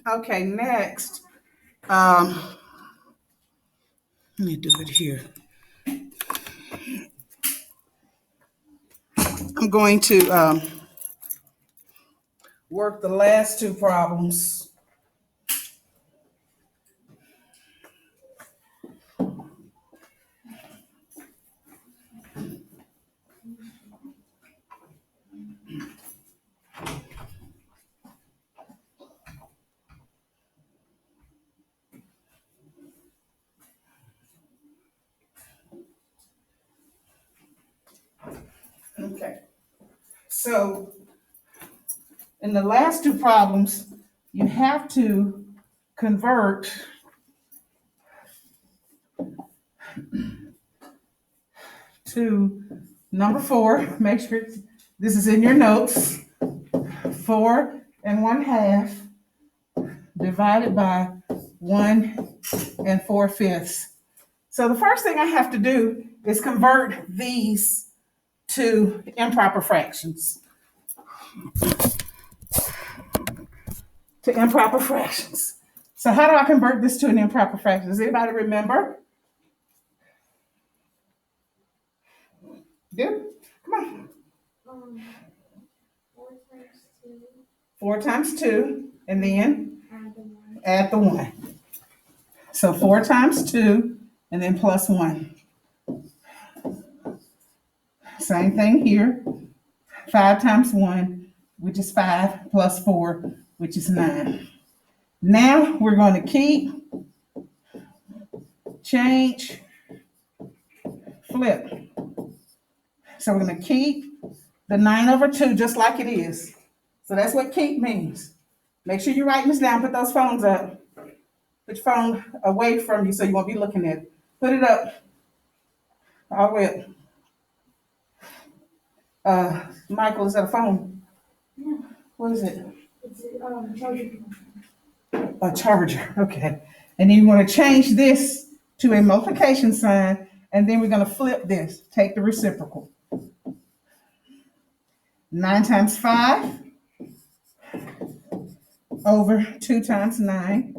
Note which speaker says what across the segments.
Speaker 1: Okay, next, let me do it here. I'm going to work the last two problems. Okay, so in the last two problems, you have to convert to number four. Make sure this is in your notes. 4 1/2 divided by 1 4/5. So the first thing I have to do is convert these to improper fractions. To improper fractions. So how do I convert this to an improper fraction? Does anybody remember? Do? Come on. 4 times 2, and then add the 1. So 4 times 2, and then plus 1. Same thing here. 5 times 1, which is 5, plus 4, which is 9. Now we're going to keep, change, flip. So we're going to keep the 9/2 just like it is. So that's what keep means. Make sure you're writing this down. Put those phones up. Put your phone away from you so you won't be looking at it. Put it up all the way up. Michael, is that a phone? What is it? It's a charger. A charger, okay. And then you want to change this to a multiplication sign, and then we're going to flip this. Take the reciprocal. 9 times 5 over 2 times 9.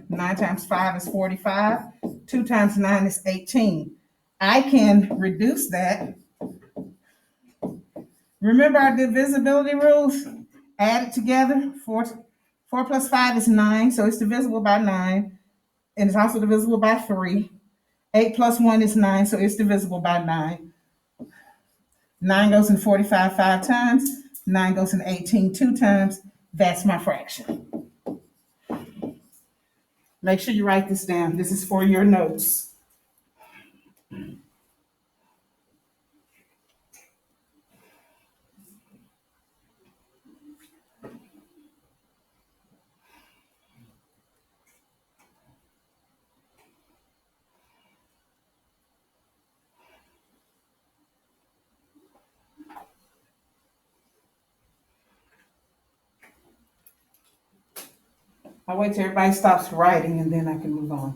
Speaker 1: 9 times 5 is 45. 2 times 9 is 18. I can reduce that. Remember our divisibility rules? Add it together. 4 plus 5 is 9, so it's divisible by 9. And it's also divisible by 3. 8 plus 1 is 9, so it's divisible by 9. 9 goes in 45 5 times. 9 goes in 18 2 times. That's my fraction. Make sure you write this down. This is for your notes. I'll wait till everybody stops writing and then I can move on.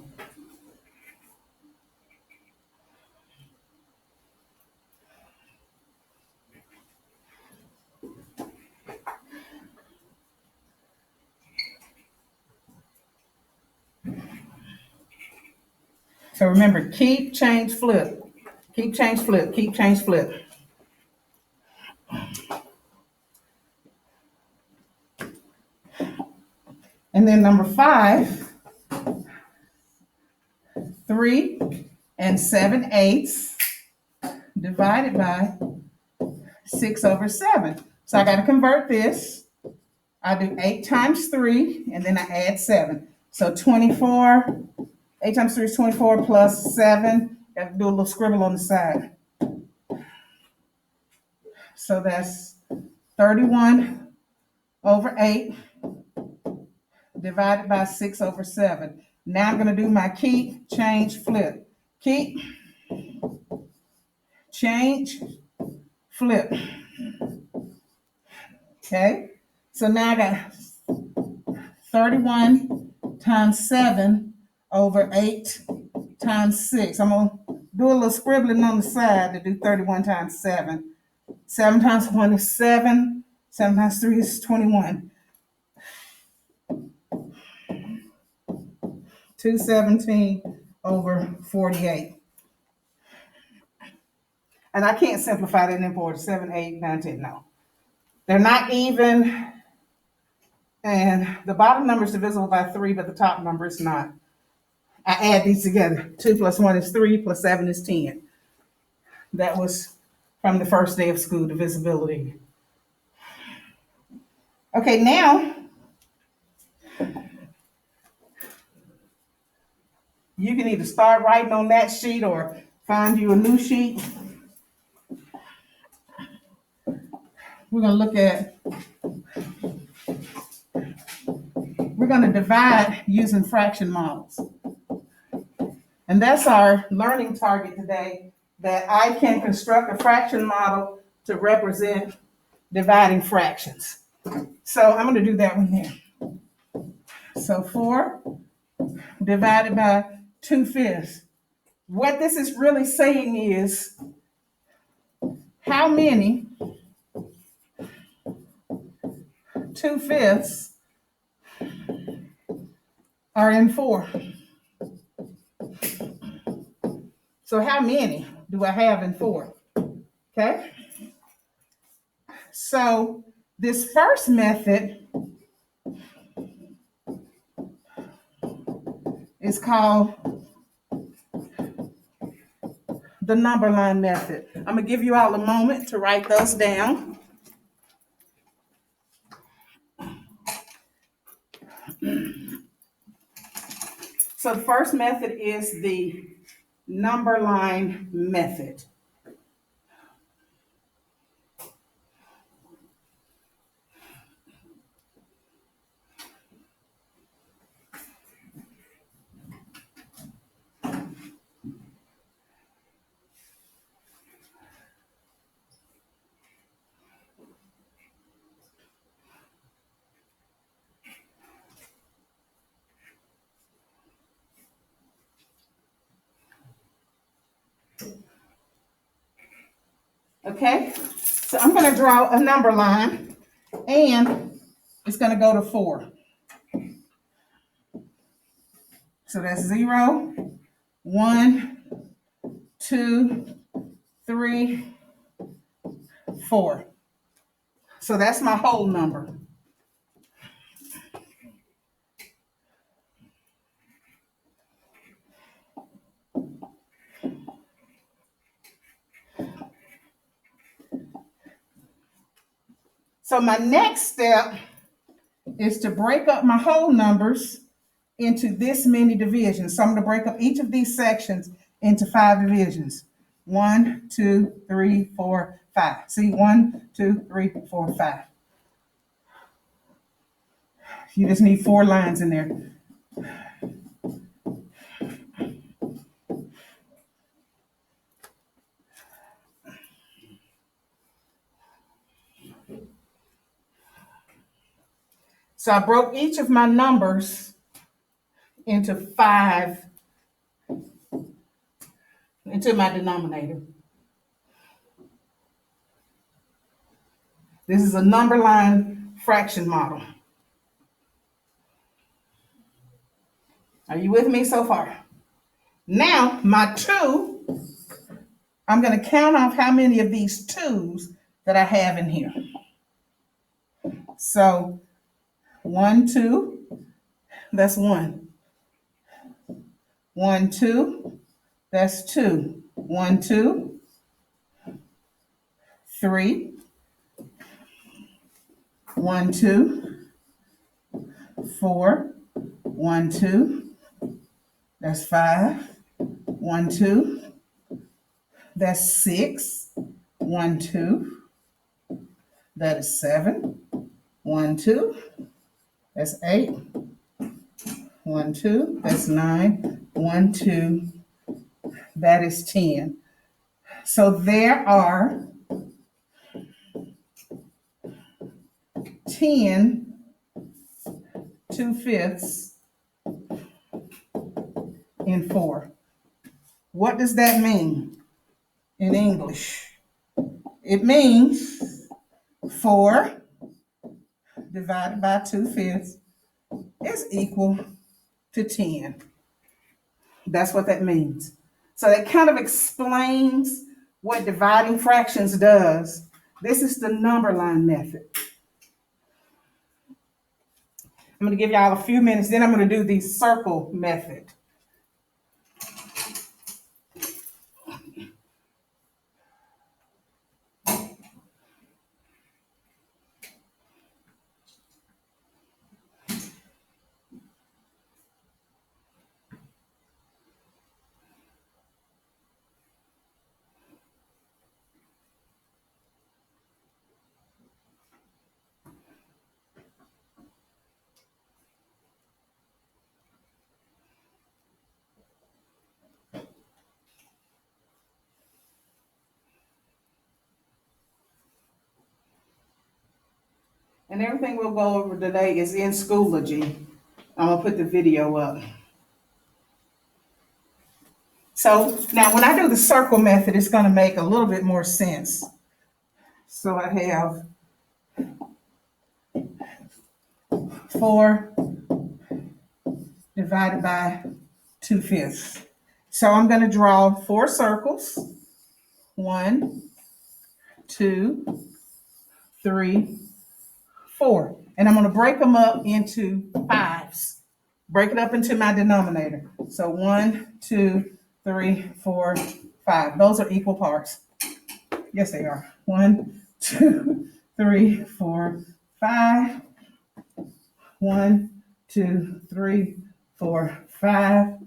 Speaker 1: So remember, keep, change, flip. Keep, change, flip. Keep, change, flip. And then number 5, 3 7/8 divided by 6/7. So I got to convert this. I do 8 times 3, and then I add 7. So 24, 8 times 3 is 24 plus 7. Got to do a little scribble on the side. So that's 31/8 divided by 6/7. Now I'm going to do my keep, change, flip. Keep, change, flip. Okay, so now I got 31 times 7/8 times 6. I'm going to do a little scribbling on the side to do 31 times 7. 7 times 1 is 7. 7 times 3 is 21. 217 over 48. And I can't simplify that anymore. 7, 8, 9, 10. No. They're not even. And the bottom number is divisible by 3, but the top number is not. I add these together. 2 plus 1 is 3, plus 7 is 10. That was from the first day of school, divisibility. Okay, now you can either start writing on that sheet or find you a new sheet. We're going to divide using fraction models. And that's our learning target today, that I can construct a fraction model to represent dividing fractions. So I'm going to do that one here. So 4 divided by 2/5. What this is really saying is how many 2/5 are in 4. So how many do I have in 4? Okay. So this first method is called the number line method. I'm going to give you all a moment to write those down. So the first method is the number line method. Okay, so I'm going to draw a number line, and it's going to go to 4. So that's 0, 1, 2, 3, 4. So that's my whole number. So my next step is to break up my whole numbers into this many divisions. So I'm going to break up each of these sections into 5 divisions. 1, 2, 3, 4, 5. See, 1, 2, 3, 4, 5. You just need 4 lines in there. So I broke each of my numbers into 5 into my denominator. This is a number line fraction model. Are you with me so far? Now, my 2, I'm going to count off how many of these 2s that I have in here. So 1, 2, that's 1. 1, 2, that's 2. 1, 2, 3. 1, 2, 4. 1, 2, that's 5. 1, 2, that's 6. 1, 2, that is 7. 1, 2, that's 8. 1, 2, that's 9. 1, 2, that is 10. So there are 10 2/5 in 4. What does that mean in English? It means 4 divided by 2/5 is equal to 10. That's what that means. So that kind of explains what dividing fractions does. This is the number line method. I'm going to give y'all a few minutes, then I'm going to do the circle method. And everything we'll go over today is in Schoology. I'm going to put the video up. So now when I do the circle method, it's going to make a little bit more sense. So I have 4 divided by 2/5. So I'm going to draw 4 circles. 1, 2, 3, 4. And I'm going to break them up into 5s. Break it up into my denominator. So 1, 2, 3, 4, 5. Those are equal parts. Yes, they are. 1, 2, 3, 4, 5. 1, 2, 3, 4, 5.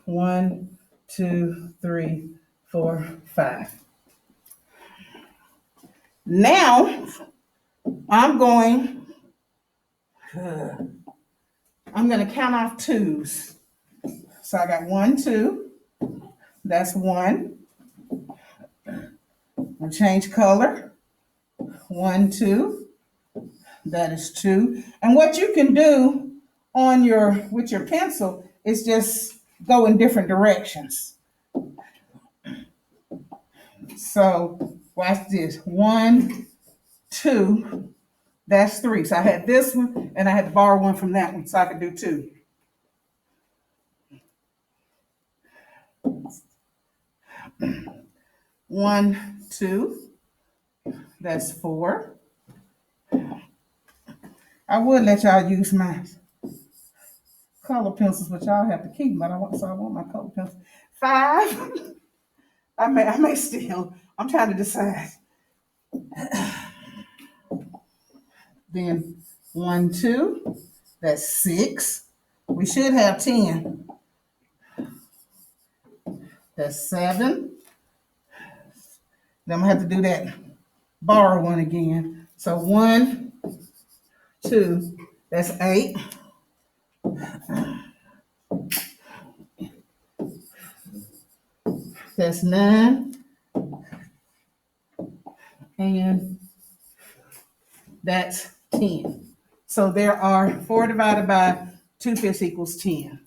Speaker 1: 1, 2, 3, 4, 5. Now I'm going to count off 2s. So I got 1, 2. That's 1. I'll change color. 1, 2. That is 2. And what you can do with your pencil is just go in different directions. So watch this. 1, 2. That's 3. So I had this one, and I had to borrow one from that one so I could do 2. One, 2. That's 4. I would let y'all use my color pencils, but y'all have to keep them. But I want my color pencils. 5. I may still. I'm trying to decide. Then 1, 2. That's 6. We should have 10. That's 7. Then I'm gonna have to do that borrow one again. So 1, 2. That's 8. That's 9. And that's 10. So there are 4 divided by 2/5 equals 10.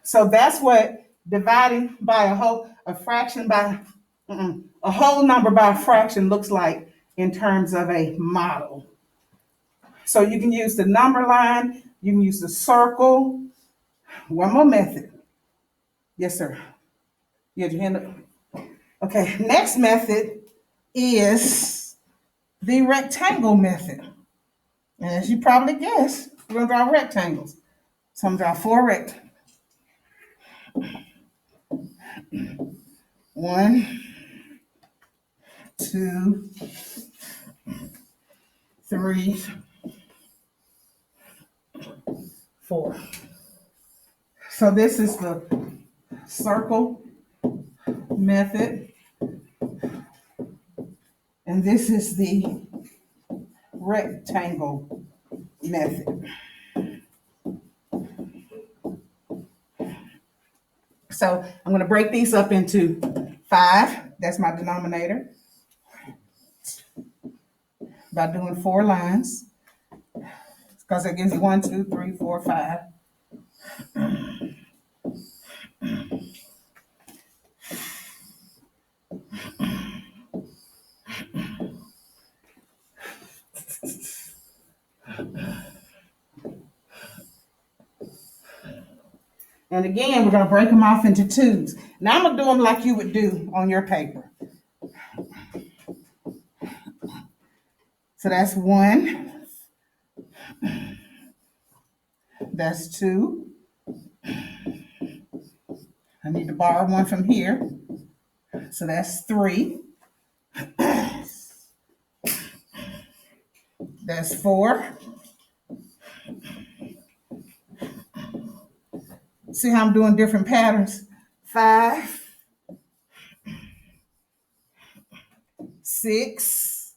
Speaker 1: So that's what dividing by a whole number by a fraction looks like in terms of a model. So you can use the number line, you can use the circle. One more method. Yes, sir. You had your hand up? Okay, next method is the rectangle method. And as you probably guessed, we're gonna draw rectangles. So I'm gonna draw 4 rectangles. 1, 2, 3, 4. So this is the circle method, and this is the rectangle method. So I'm going to break these up into 5. That's my denominator. By doing 4 lines, because that gives you 1, 2, 3, 4, 5. And again, we're going to break them off into twos. Now I'm going to do them like you would do on your paper. So that's 1. That's 2. I need to borrow 1 from here. So that's 3. That's 4. See how I'm doing different patterns? 5, 6,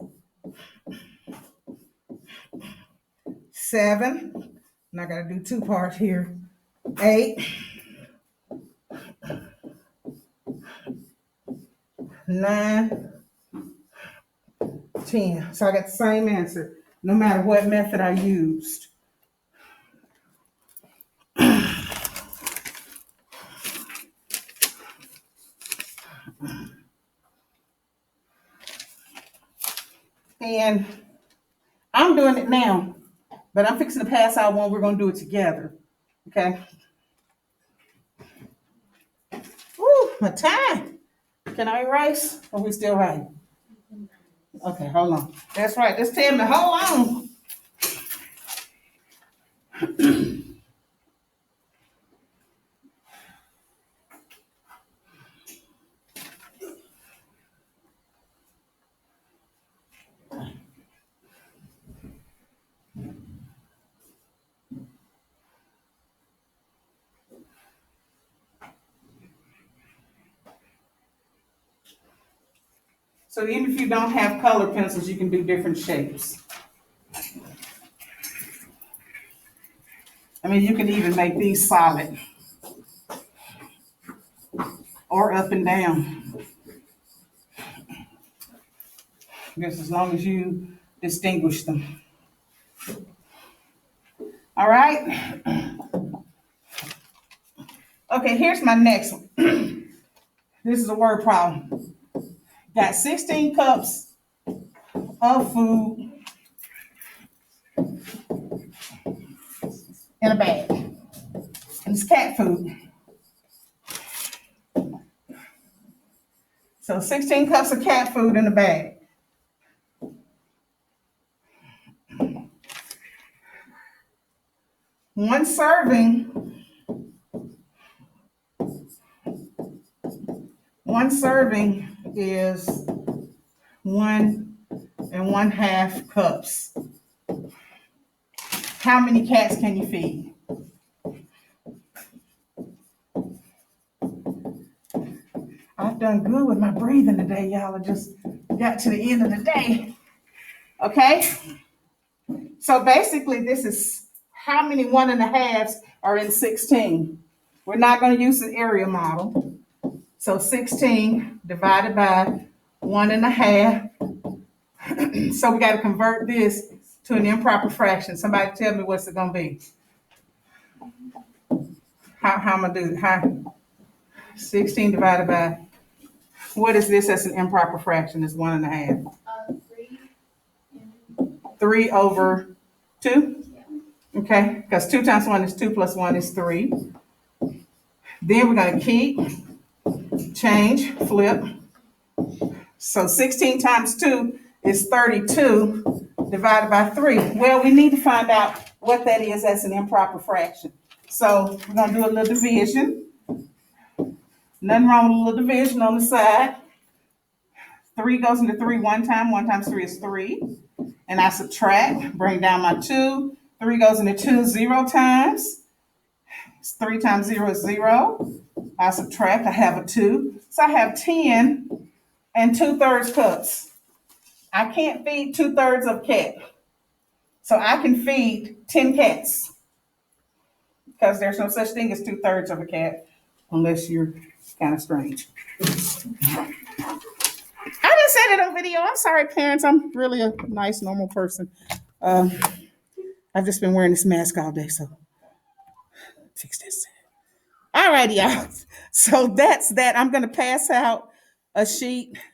Speaker 1: 7. And I got to do 2 parts here. 8, 9, 10. So I got the same answer, no matter what method I used. And I'm doing it now, but I'm fixing to pass out one. We're going to do it together. Okay? Woo, my time. Can I erase? Or are we still right? Okay, hold on. That's right. Just tell me, hold on. So even if you don't have color pencils, you can do different shapes. I mean, you can even make these solid or up and down. Just as long as you distinguish them. All right? Okay, here's my next one. This is a word problem. Got 16 cups of food in a bag. And it's cat food. So 16 cups of cat food in a bag. One serving is 1.5 cups. How many cats can you feed? I've done good with my breathing today, y'all. I just got to the end of the day. Okay? So basically, this is how many 1.5s are in 16. We're not going to use the area model. So 16 divided by 1.5. So we got to convert this to an improper fraction. Somebody tell me what's it going to be. How am I going to do it? How? 16 divided by, what is this as an improper fraction? It's 1.5. 3 over 2? Okay, because 2 times 1 is 2 plus 1 is 3. Then we're going to keep, change, flip. So 16 times 2 is 32 divided by 3. Well, we need to find out what that is as an improper fraction. So we're going to do a little division. Nothing wrong with a little division on the side. 3 goes into 3 one time. 1 times 3 is 3. And I subtract, bring down my 2. 3 goes into 2 0 times. 3 times 0 is 0. I subtract, I have a 2. So I have 10 and 2/3 cups. I can't feed 2/3 of a cat. So I can feed 10 cats. Because there's no such thing as 2/3 of a cat, unless you're kind of strange. I didn't say that on video. I'm sorry, parents. I'm really a nice, normal person. I've just been wearing this mask all day, so fix this. All righty, y'all. So that's that. I'm going to pass out a sheet